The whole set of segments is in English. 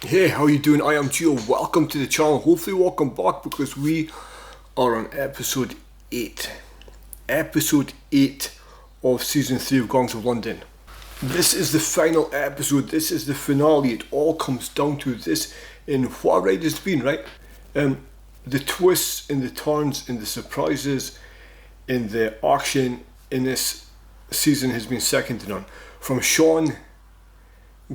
Hey, how you doing? I am Gio. Welcome to the channel. Hopefully welcome back because we are on episode 8. Episode 8 of season 3 of Gangs of London. This is the final episode. This is the finale. It all comes down to this in what a ride it's been, right? The twists and the turns and the surprises in the action in this season has been second to none. From Sean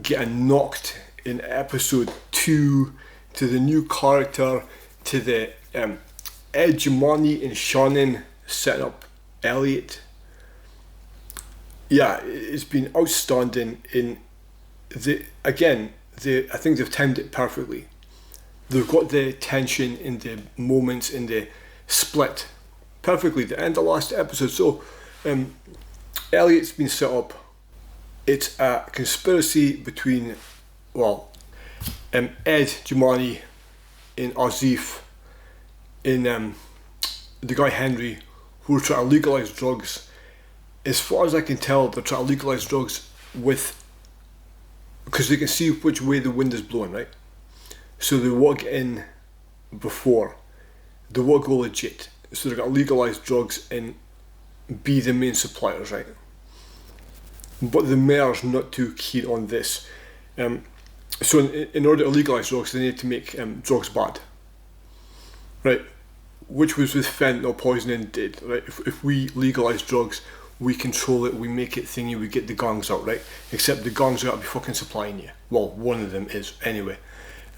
getting knocked in episode 2 to the new character to the Ed Jumani and Shannon setting up Elliot. Yeah, it's been outstanding. I think they've timed it perfectly. They've got the tension in the moments in the split perfectly. The end of last episode. So Elliot's been set up. It's a conspiracy between Ed Jumani and Azif and the guy Henry, who are trying to legalise drugs. As far as I can tell, they're trying to legalise drugs because they can see which way the wind is blowing, right? So they want to get in before. They want to go legit. So they're going to legalise drugs and be the main suppliers, right? But the mayor's not too keen on this. So in order to legalise drugs, they need to make drugs bad, right? Which was with fentanyl poisoning did, right? If we legalise drugs, we control it, we make it thingy, we get the gangs out, right? Except the gangs are going to be fucking supplying you. Well, one of them is, anyway.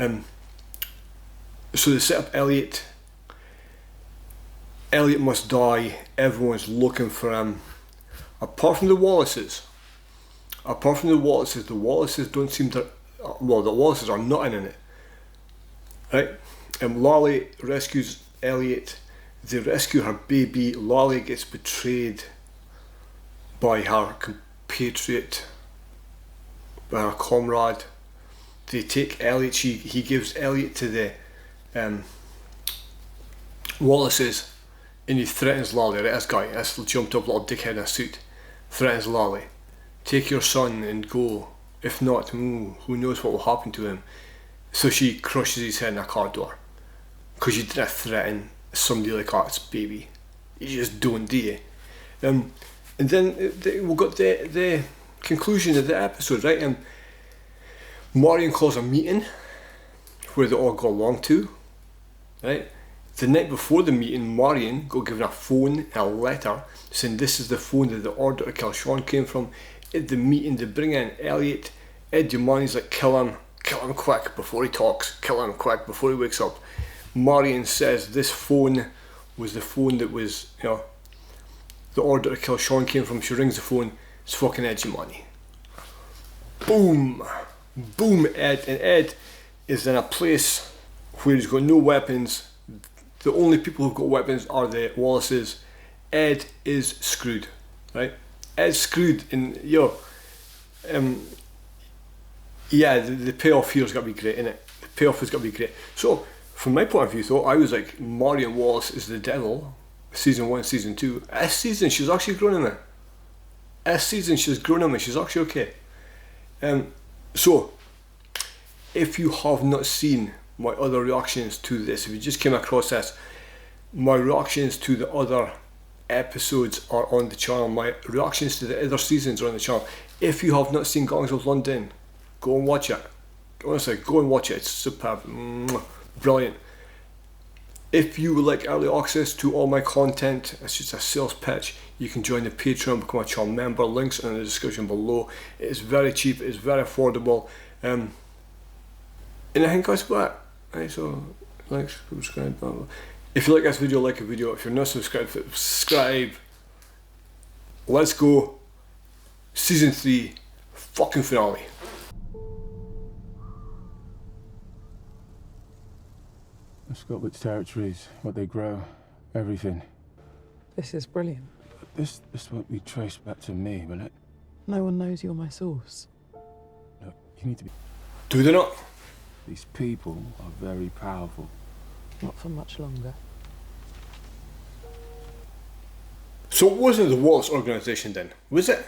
So they set up Elliot. Elliot must die. Everyone's looking for him. Apart from the Wallaces. The Wallaces don't seem to... Well, the Wallaces are not in it. Right? Lally rescues Elliot. They rescue her baby. Lally gets betrayed by her compatriot, by her comrade. They take Elliot. He gives Elliot to the Wallaces, and he threatens Lally. Right? This jumped up little dickhead in a suit, threatens Lally. Take your son and go. If not, who knows what will happen to him. So she crushes his head in a car door. Because you didn't threaten somebody like that's baby. You just don't, do you? And then we got the conclusion of the episode, right? Marion calls a meeting where they all go along to, right? The night before the meeting, Marion got given a phone and a letter saying this is the phone that the order to kill Sean came from. At the meeting, they bring in Elliot. Ed Jumani's like, kill him quick before he talks, kill him quick before he wakes up. Marion says this phone was the phone that was, the order to kill Sean came from. She rings the phone, it's fucking Ed Jumani. Boom, Ed. And Ed is in a place where he's got no weapons. The only people who've got weapons are the Wallaces. Ed is screwed, right? Ed's screwed, and the payoff here's got to be great, innit? The payoff has got to be great. So, from my point of view, though, I was like, Marion Wallace is the devil. Season 1, season 2. This season, she's actually grown in it. This season, she's grown in it. She's actually okay. So, if you have not seen my other reactions to this, if you just came across this, my reactions to the other episodes are on the channel. My reactions to the other seasons are on the channel. If you have not seen Gangs of London, go and watch it. Honestly, go and watch it. It's superb. Brilliant. If you would like early access to all my content, it's just a sales pitch. You can join the Patreon, become a channel member. Links are in the description below. It is very cheap. It's very affordable. And I think that's that. Right, so like, subscribe, blah, blah. If you like this video, like a video. If you're not subscribed, subscribe. Let's go. Season 3, fucking finale. The Scotland territories, what they grow, everything. This is brilliant. This won't be traced back to me, will it? No one knows you're my source. Look, you need to be... Do they not? These people are very powerful. Not for much longer. So it wasn't the Wallace organisation then, was it?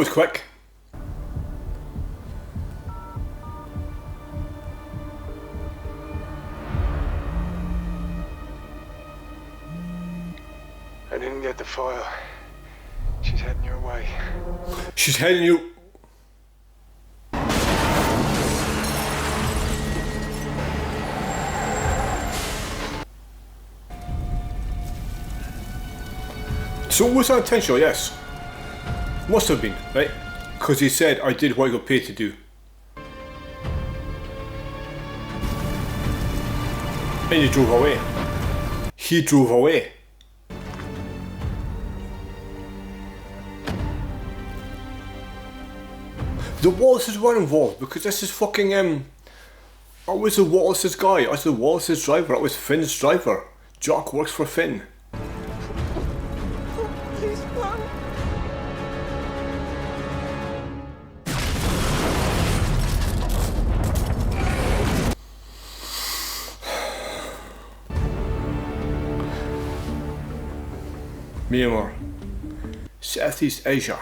was quick. I didn't get the file. She's heading your way. She's heading you. So was that intentional? Yes. Must have been, right? Because he said, I did what I got paid to do. And he drove away. He drove away. The Wallaces were involved because this is fucking I was the Wallace's guy. I was the Wallace's driver. I was Finn's driver. Jock works for Finn. Please run. Myanmar, Southeast Asia.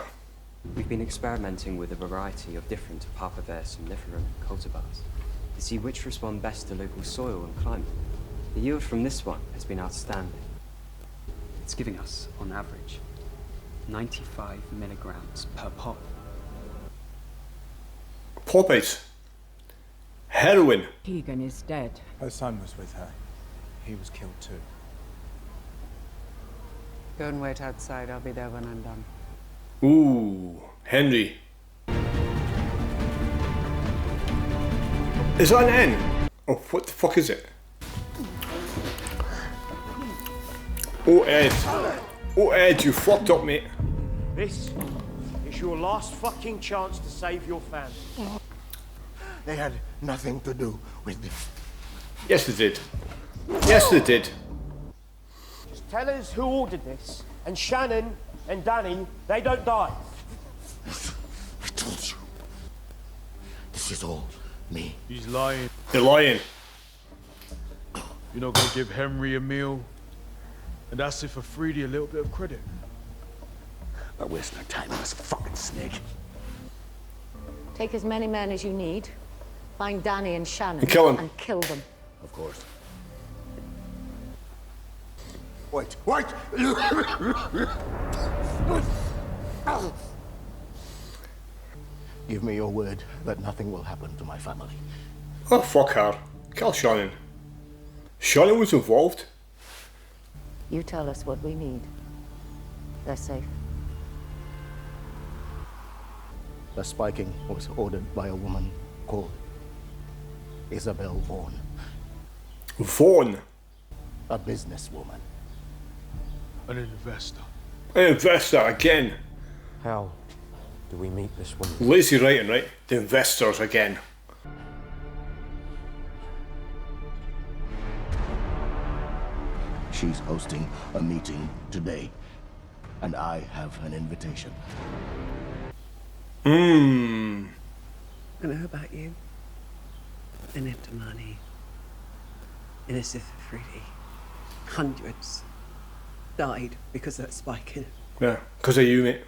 We've been experimenting with a variety of different papaver somniferum cultivars to see which respond best to local soil and climate. The yield from this one has been outstanding. It's giving us, on average, 95 milligrams per pod. Poppies. Heroin. Keegan is dead. Her son was with her. He was killed too. Go and wait outside. I'll be there when I'm done. Ooh, Henry. Is that an N? Oh, what the fuck is it? Oh, Ed. Oh, Ed, you fucked up, mate. This is your last fucking chance to save your family. They had nothing to do with this. Yes, they did. Yes, they did. Just tell us who ordered this, and Shannon and Danny, they don't die. I told you. This is all me. He's lying. They're lying. You're not gonna give Henry a meal? And that's if Afridi a little bit of credit. Don't waste no time on this fucking snake. Take as many men as you need. Find Danny and Shannon And kill them. and kill them. Of course. Wait, wait! Give me your word that nothing will happen to my family. Oh, fuck her. Kill Shannon. Shannon was involved. You tell us what we need. They're safe. The spiking was ordered by a woman called Isabel Vaughan. Vaughan. A businesswoman. An investor. An investor again. How do we meet this woman? Lazy writing, right? The investors again. She's hosting a meeting today, and I have an invitation. I know about you. I need the money. Innocent Afridi. Hundreds died because of that spike in it. Yeah, because of you, mate.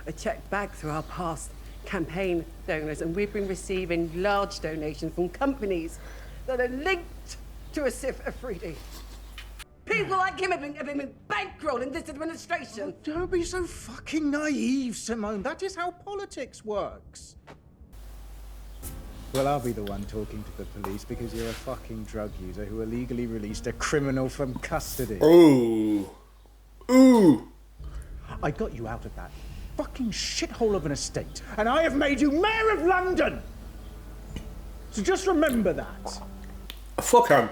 I checked back through our past campaign donors, and we've been receiving large donations from companies that are linked to Asif Afridi. People like him have been bankrolling this administration. Don't be so fucking naive, Simone. That is how politics works. Well, I'll be the one talking to the police because you're a fucking drug user who illegally released a criminal from custody. Ooh. Ooh. I got you out of that fucking shithole of an estate, and I have made you Mayor of London! So just remember that. Fuck him.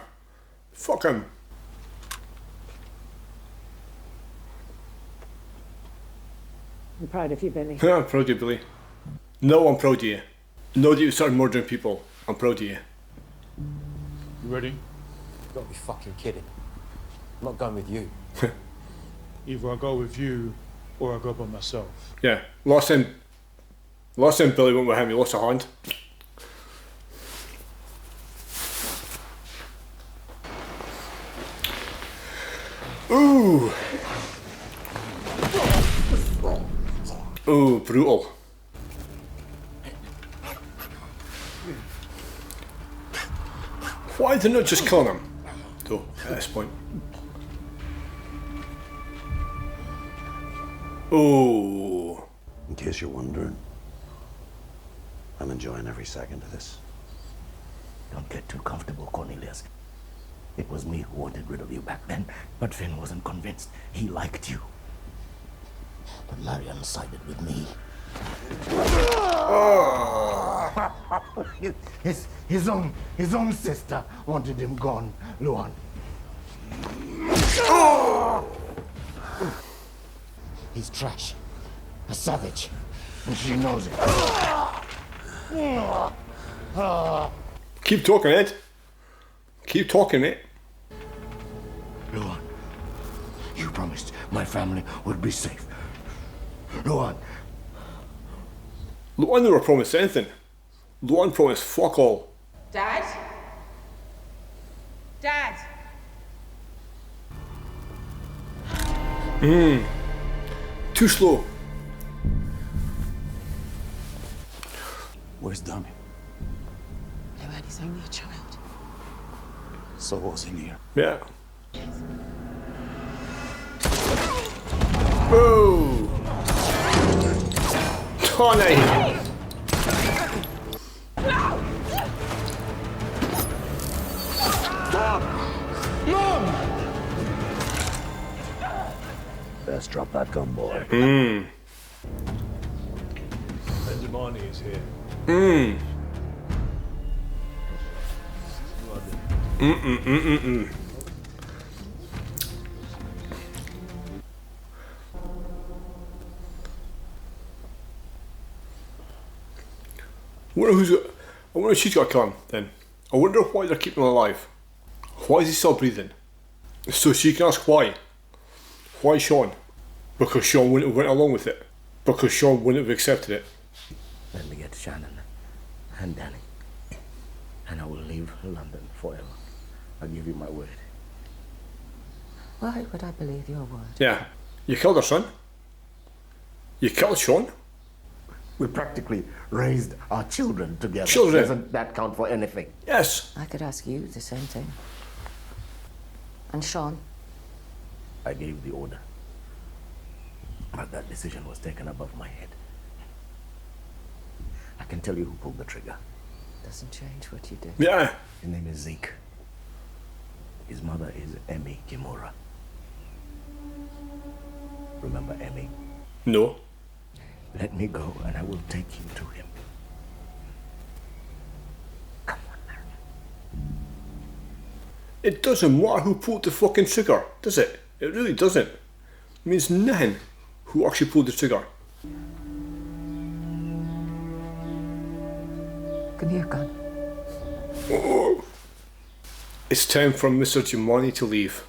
Fuck him. I'm proud of you, Billy. Yeah, I'm proud of you, Billy. No, I'm proud of you. Know that you started murdering people. I'm proud of you. You ready? You gotta be fucking kidding. I'm not going with you. Either I go with you, or I go by myself. Yeah. Last time Billy went with him, he lost a hand. Ooh. Ooh, brutal. Why did they not just kill him? Though, at this point. Oh. In case you're wondering, I'm enjoying every second of this. Don't get too comfortable, Cornelius. It was me who wanted rid of you back then, but Finn wasn't convinced. He liked you. But Marion sided with me. His own sister wanted him gone, Luan. He's trash, a savage, and she knows it. Keep talking, Ed. Keep talking, mate. Luan, you promised my family would be safe. Luan. Luan never promised anything. Luan promised fuck all. Dad? Dad? Too slow. Where's Danny? Luan, he's only a child. So was in here. Yeah. Boo! Tony! Best drop that gun, boy. Benjamini is here. I wonder if she's got a gun then. I wonder why they're keeping him alive. Why is he still breathing? So she can ask why. Why Sean? Because Sean wouldn't have went along with it. Because Sean wouldn't have accepted it. Let me get Shannon and Danny. And I will leave London forever. I give you my word. Why would I believe your word? Yeah. You killed her son. You killed Sean. We practically raised our children together. Children. Doesn't that count for anything? Yes. I could ask you the same thing. And Sean? I gave the order. But that decision was taken above my head. I can tell you who pulled the trigger. Doesn't change what you did. Yeah. His name is Zeke. His mother is Emmy Kimura. Remember Emmy? No. Let me go and I will take you to him. Come on, Marion. It doesn't matter who pulled the fucking trigger, does it? It really doesn't. It means nothing who actually pulled the trigger. Give me your gun. Oh. It's time for Mr. Giamatti to leave.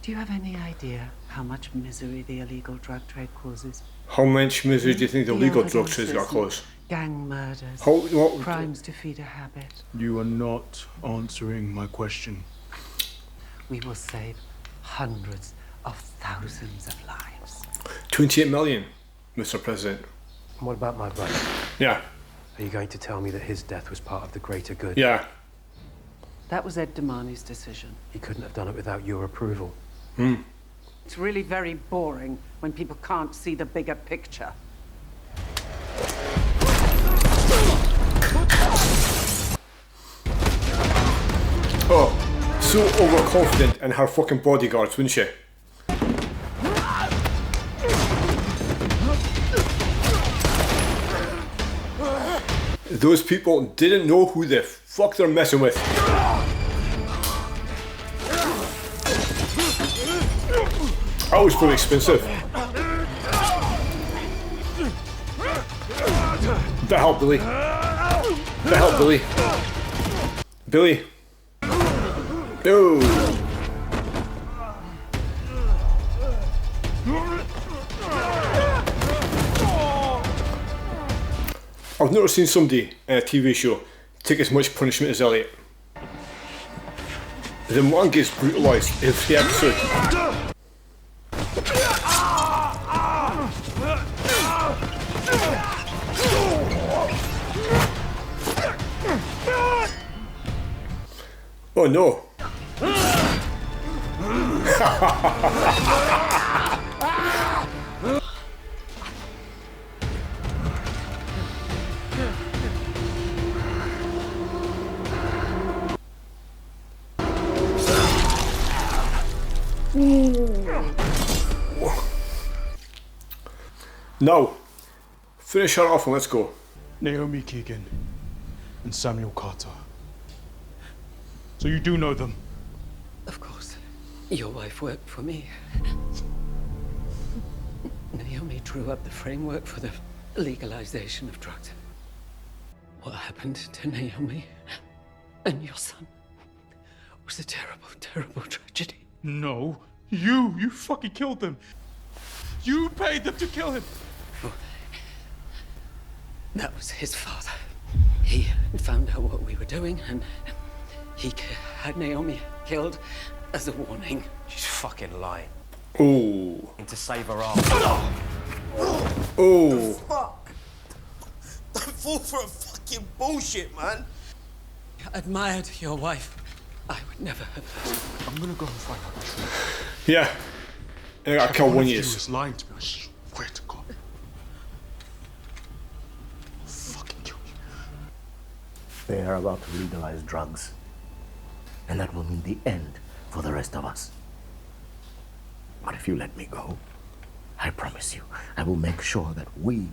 Do you have any idea how much misery the illegal drug trade causes? How much misery do you think the legal drug trade is going to cause? Gang murders, crimes to feed a habit. You are not answering my question. We will save hundreds of thousands of lives. 28 million, Mr. President. And what about my brother? Yeah. Are you going to tell me that his death was part of the greater good? Yeah. That was Ed Damani's decision. He couldn't have done it without your approval. It's really very boring when people can't see the bigger picture. Oh, so overconfident in her fucking bodyguards, wouldn't she? Those people didn't know who the fuck they're messing with. That was pretty expensive. The hell, Billy? The hell, Billy? Billy? Oh. I've never seen somebody in a TV show take as much punishment as Elliot. The man gets brutalised every episode. Oh no. Now, finish her off and let's go. Naomi Keegan and Samuel Carter. So you do know them? Of course. Your wife worked for me. Naomi drew up the framework for the legalization of drugs. What happened to Naomi and your son was a terrible, terrible tragedy. No, you fucking killed them. You paid them to kill him. Oh, that was his father. He found out what we were doing and he had Naomi killed as a warning. She's fucking lying. Oh. And to save her arm. Oh. Fuck. Don't fall for a fucking bullshit, man. I admired your wife. I would never have. I'm gonna go and find out the truth. Yeah. I gotta kill one of you. Is lying to me. I swear to God. I'll fucking kill you. They are about to legalize drugs. And that will mean the end for the rest of us. But if you let me go, I promise you, I will make sure that we,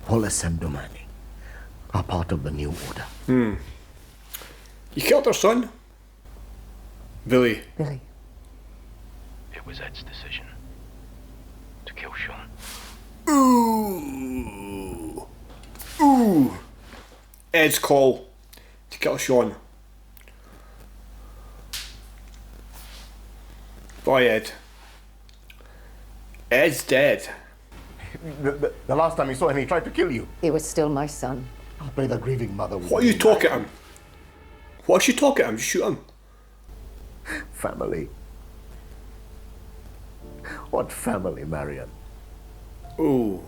Wallace and Domani, are part of the new order. You killed her son? Billy. Billy. It was Ed's decision to kill Sean. Ooh. Ooh. Ed's call to kill Sean. Bye, Ed. Ed's dead. The last time you saw him, he tried to kill you. He was still my son. I'll play the grieving mother. What are you talking at him? Why should you talk at him? Just shoot him. Family. What family, Marion? Oh.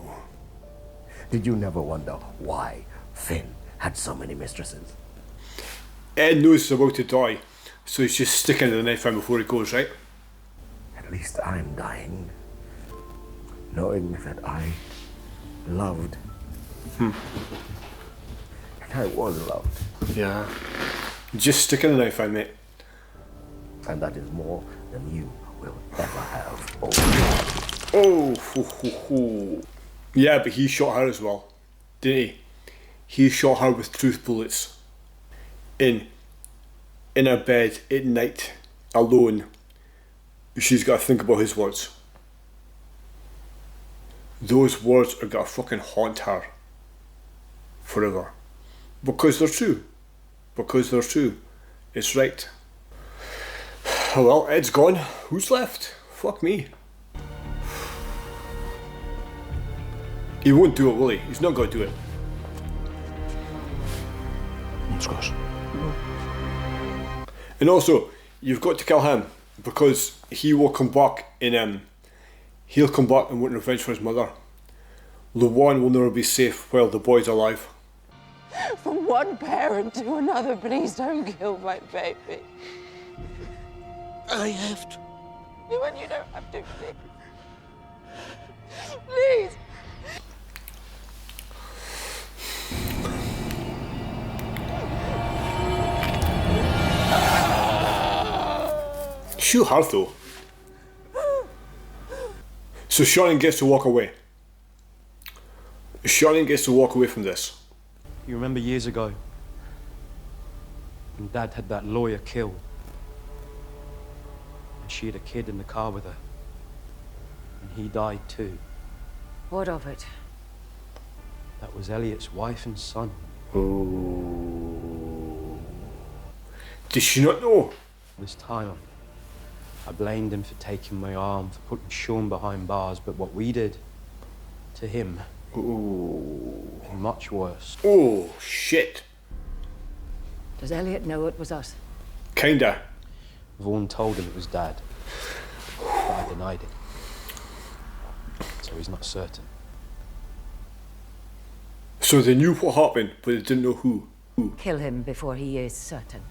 Did you never wonder why Finn had so many mistresses? Ed knows he's about to die, so he's just sticking the knife in before he goes, right? At least I'm dying, knowing that I loved. And I was loved. Yeah. Just sticking the knife in, mate. And that is more than you will ever have. Oh, ho, ho, ho. Yeah, but he shot her as well, didn't he? He shot her with truth bullets. In her bed at night, alone. She's got to think about his words. Those words are going to fucking haunt her forever. Because they're true. Because they're true. It's right. Well, Ed's gone. Who's left? Fuck me. He won't do it, will he? He's not going to do it. And also, you've got to kill him because he will come back in he'll come back and want revenge for his mother. Luwan will never be safe while the boy's alive. From one parent to another, please don't kill my baby. I have to. And you don't have to, please. Please. Shoot her though. So Shannon gets to walk away. Shannon gets to walk away from this. You remember years ago when Dad had that lawyer killed and she had a kid in the car with her and he died too. What of it? That was Elliot's wife and son. Oh. Did she not know? This time I blamed him for taking my arm, for putting Sean behind bars, but what we did to him, and much worse. Oh, shit. Does Elliot know it was us? Kinda. Vaughan told him it was Dad, but I denied it. So he's not certain. So they knew what happened, but they didn't know who. Kill him before he is certain.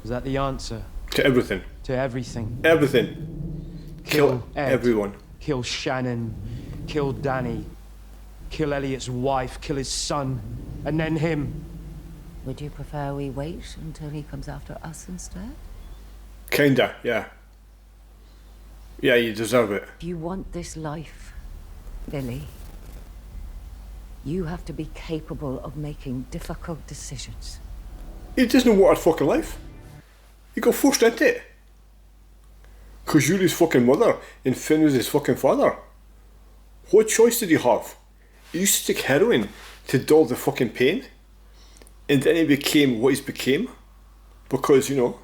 Is that the answer? To everything. To everything. Everything. Kill Ed. Everyone. Kill Shannon. Kill Danny. Kill Elliot's wife. Kill his son. And then him. Would you prefer we wait until he comes after us instead? Kinda, yeah. Yeah, you deserve it. If you want this life, Billy, you have to be capable of making difficult decisions. He doesn't want a fucking life. He got forced into it. Cause you're his fucking mother and Finn was his fucking father. What choice did he have? He used to take heroin to dull the fucking pain. And then he became what he's became. Because, you know,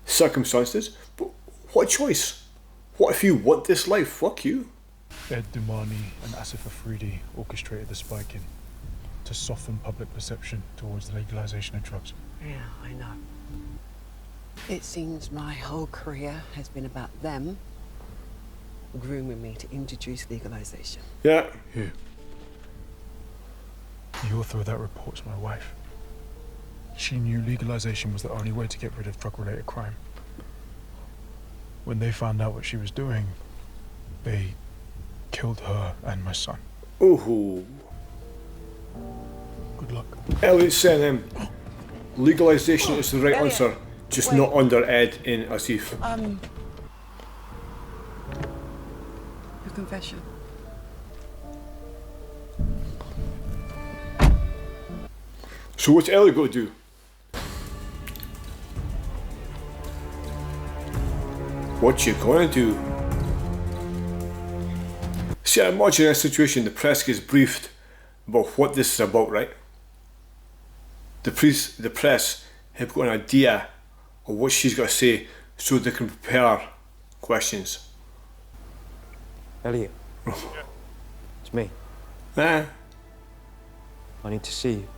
circumstances. But what choice? What if you want this life? Fuck you. Ed Dumani and Asif Afridi orchestrated the spiking to soften public perception towards the legalization of drugs. Yeah, I know. It seems my whole career has been about them grooming me to introduce legalization. Yeah. Here. The author of that report's my wife. She knew legalization was the only way to get rid of drug-related crime. When they found out what she was doing, they killed her and my son. Ooh. Good luck. Elliot said legalization is the right Elliot, answer, just wait. not under Ed and Asif. Your confession. So what's Elliot got to do? What you gonna do? See, I imagine in a situation the press gets briefed about what this is about, right? The press have got an idea of what she's got to say so they can prepare questions. Elliot. It's me. Ah. I need to see you.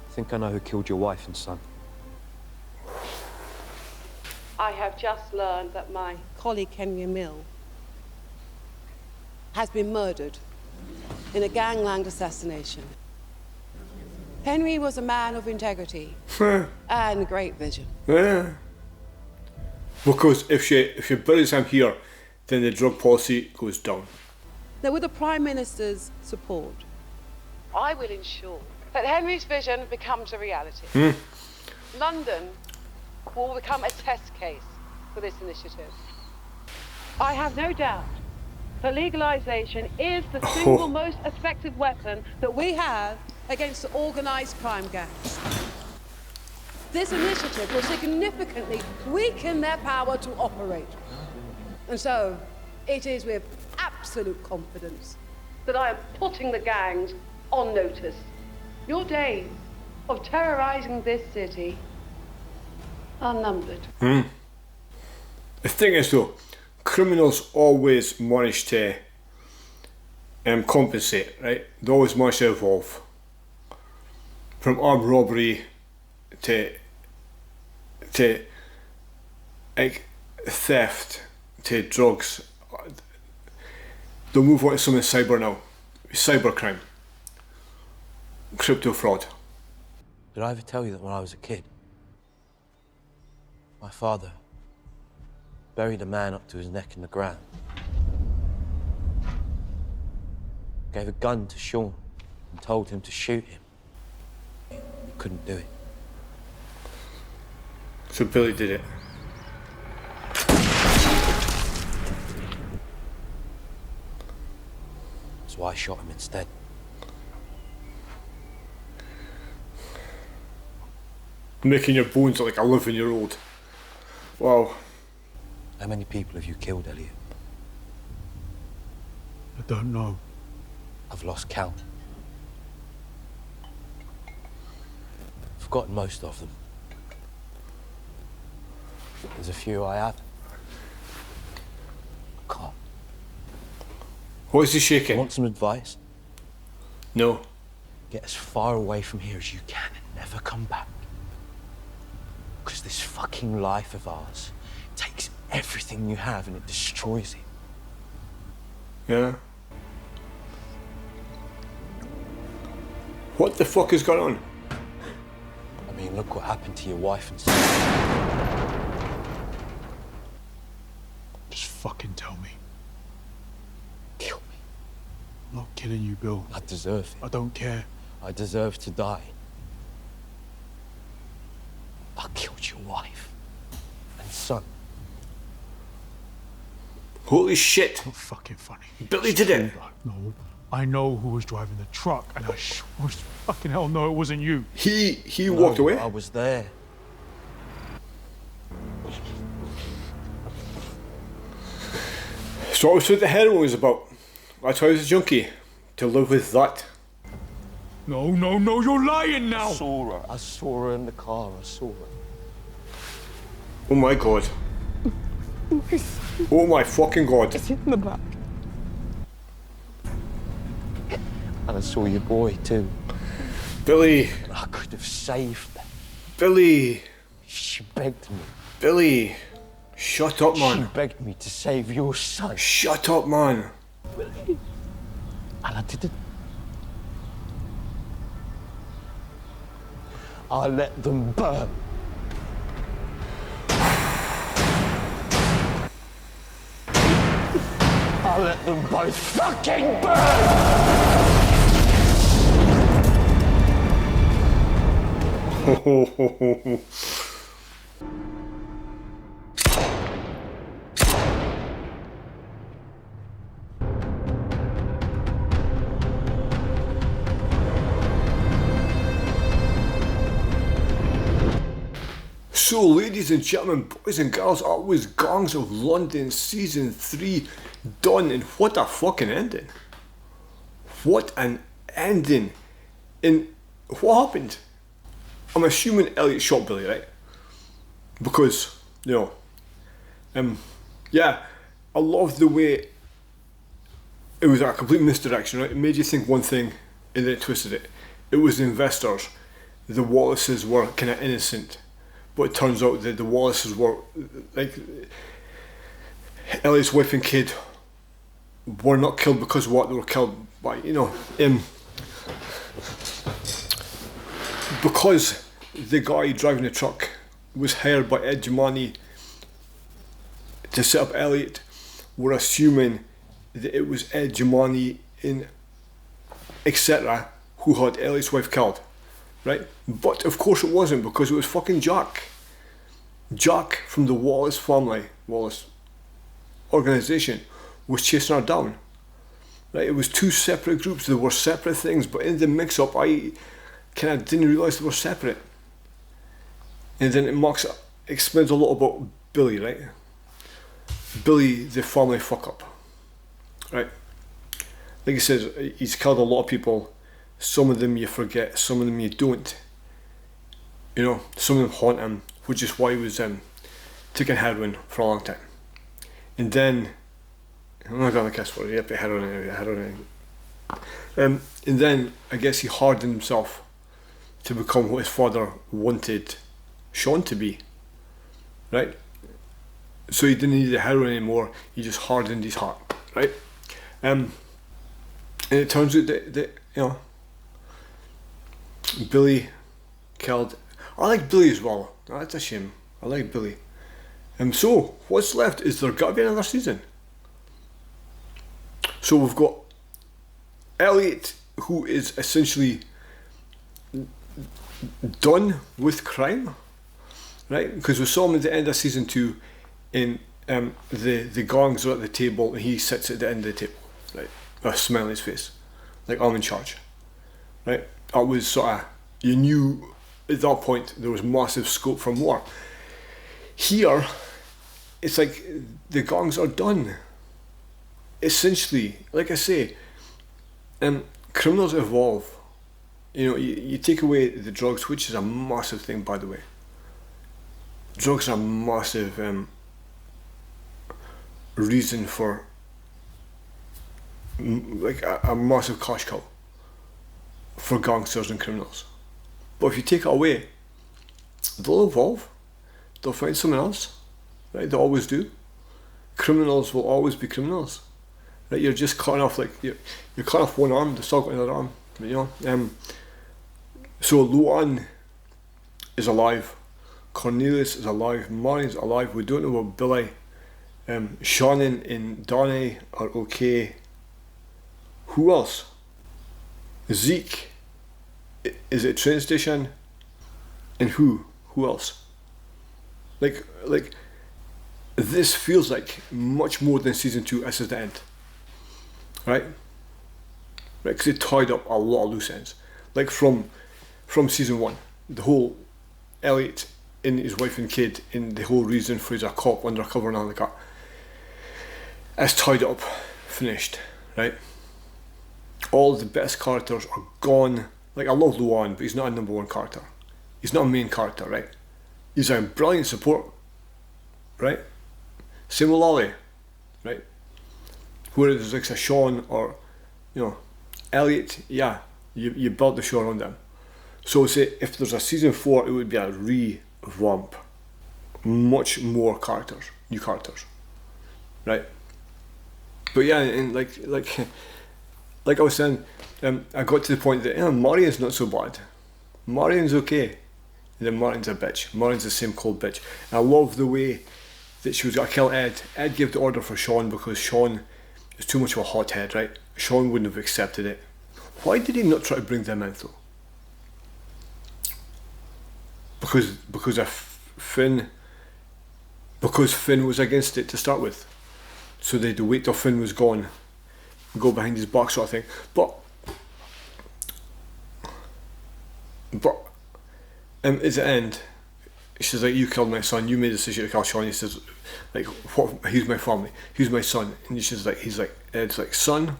I think I know who killed your wife and son. I have just learned that my colleague Henry Mill has been murdered in a gangland assassination. Henry was a man of integrity and great vision. Yeah. Because if she buries him here, then the drug policy goes down. Now, with the Prime Minister's support, I will ensure that Henry's vision becomes a reality. London will become a test case for this initiative. I have no doubt that legalization is the single most effective weapon that we have against the organized crime gangs. This initiative will significantly weaken their power to operate. And so, it is with absolute confidence that I am putting the gangs on notice. Your days of terrorizing this city are numbered. The thing is though, criminals always manage to compensate, right? They always manage to evolve. From armed robbery to like theft to drugs. They'll move on to something cyber now. Cybercrime. Crypto fraud. Did I ever tell you that when I was a kid, my father buried a man up to his neck in the ground, gave a gun to Sean and told him to shoot him? He couldn't do it. So Billy did it. That's why I shot him instead. Making your bones look like a 11-year-old. Wow. How many people have you killed, Elliot? I don't know. I've lost count. Forgotten most of them. There's a few I have. I can't. What is he shaking? Want some advice? No. Get as far away from here as you can and never come back. This fucking life of ours takes everything you have and it destroys it. Yeah. What the fuck is going on? I mean, look what happened to your wife and son. Just fucking tell me. Kill me. I'm not killing you, Bill. I deserve it. I don't care. I deserve to die. I killed your wife and son. Holy shit. Not fucking funny. Billy did it. No. I know who was driving the truck, and I sure as fucking hell know it wasn't you. He walked away? I was there. So what was what the heroin was about. That's why I was a junkie. To live with that. No, you're lying now! I saw her in the car, I saw her. Oh my god. Oh my fucking god. It's in the back. And I saw your boy too. Billy. I could have saved them. Billy. She begged me. Billy. Shut up, man. She begged me to save your son. Shut up, man. Billy. And I didn't. I let them burn. I let them both fucking burn! So, ladies and gentlemen, boys and girls, that was Gangs of London Season 3 done, and what a fucking ending. What an ending. And what happened? I'm assuming Elliot shot Billy, right? Because, you know, yeah, I love the way it was a complete misdirection, right? It made you think one thing and then it twisted it. It was the investors. The Wallaces were kind of innocent. But it turns out that the Wallaces were, like, Elliot's wife and kid were not killed because of what they were killed by, you know, because the guy driving the truck was hired by Ed Giamatti to set up Elliot, we're assuming that it was Ed Giamatti in etc. who had Elliot's wife killed. Right? But of course it wasn't, because it was fucking Jack. Jack from the Wallace family, Wallace organisation, was chasing her down. Right? It was two separate groups, they were separate things, but in the mix up I kind of didn't realise they were separate. And then it explains a lot about Billy, right? Billy, the family fuck up. Right? Like he says, he's killed a lot of people. Some of them you forget, some of them you don't. You know, some of them haunt him, which is why he was taking heroin for a long time. And then, I'm not gonna kiss for it, yep, heroin. And then, I guess he hardened himself to become what his father wanted Sean to be. Right? So he didn't need the heroin anymore, he just hardened his heart. Right? And it turns out that you know, Billy killed. I like Billy as well. Oh, that's a shame. I like Billy. So what's left? Is there got to be another season? So we've got Elliot, who is essentially done with crime, right? Because we saw him at the end of season 2 in the gangs are at the table and he sits at the end of the table, right? A smile on his face, like I'm in charge, right? That was sort of, you knew at that point there was massive scope for more. Here, it's like the gangs are done. Essentially, like I say, criminals evolve. You know, you take away the drugs, which is a massive thing, by the way. Drugs are a massive reason for, like, a massive cash cow for gangsters and criminals. But if you take it away, they'll evolve. they'll find someone else, right? They always do. Criminals will always be criminals, right? You're just cutting off, like, you're cutting off one arm, they've still got another arm, you know. So Luan is alive, Cornelius is alive, Marian's alive. We don't know about Billy. Sean and Donnie are okay. Who else? Zeke is at a train station, and who else? Like this feels like much more than season 2. This is the end, right? Because they tied up a lot of loose ends, like from season 1, the whole Elliot and his wife and kid, and the whole reason for he's a cop undercover and all like that. It's tied up, finished, right? All the best characters are gone. Like, I love Luan, but he's not a number 1 character. He's not a main character, right? He's a brilliant support, right? Same with Lolly, right? Whereas there's like a Sean or, you know, Elliot, yeah, you build the show around them. So say if there's a season 4, it would be a revamp. Much more characters, new characters, right? But yeah, and like I was saying, I got to the point that Marian's not so bad. Marian's okay. And then Marian's a bitch. Marian's the same cold bitch. And I love the way that she was going to kill Ed. Ed gave the order for Sean because Sean is too much of a hothead, right? Sean wouldn't have accepted it. Why did he not try to bring them in though? Because Finn was against it to start with. So they had to wait till Finn was gone and go behind his back sort of thing. But at the end, she's like, you killed my son, you made the decision to kill Sean. He says, like, what? He's my family, he's my son. And Ed's like, son?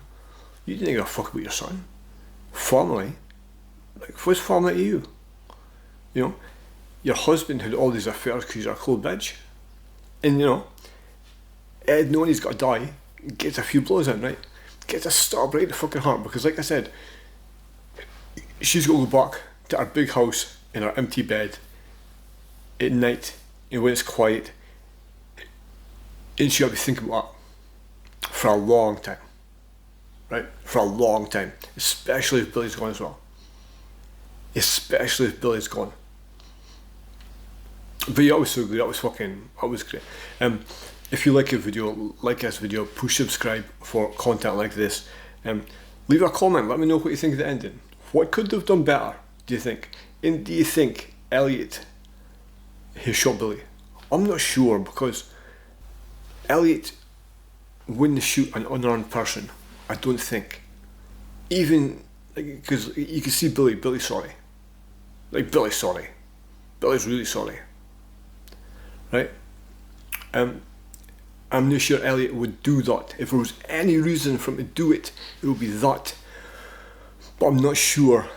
You didn't give a fuck about your son. Family? Like, what's family to you? You know, your husband had all these affairs because you're a cold bitch. And you know, Ed, knowing he's got to die, gets a few blows in, right? Gets a stab right in the fucking heart, because like I said, she's got to go back to our big house in our empty bed at night, and when it's quiet, and she'll be thinking about that for a long time, right? For a long time, especially if Billy's gone as well. Especially if Billy's gone. But yeah, that was so good. That was great. If you like this video, push subscribe for content like this. Leave a comment, let me know what you think of the ending. What could they have done better, do you think? And do you think Elliot has shot Billy? I'm not sure, because Elliot wouldn't shoot an unarmed person, I don't think. Even, because you can see Billy's sorry. Like, Billy's sorry. Billy's really sorry. Right? I'm not sure Elliot would do that. If there was any reason for him to do it, it would be that. But I'm not sure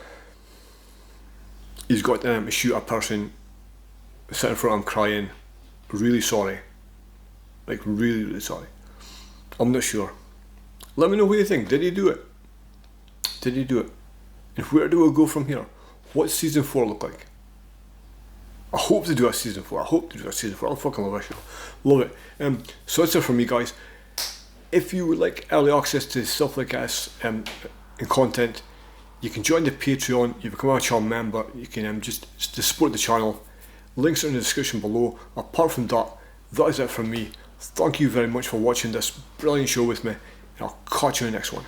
he's got to shoot a person sitting in front of him crying, really sorry. Like, really, really sorry. I'm not sure. Let me know what you think. Did he do it? Did he do it? And where do we go from here? What's season 4 look like? I hope they do a season 4. I fucking love this show. Love it. So that's it from me, guys. If you would like early access to stuff like this and content, you can join the Patreon. You become a channel member. You can just support the channel. Links are in the description below. Apart from that, that is it from me. Thank you very much for watching this brilliant show with me, and I'll catch you in the next one.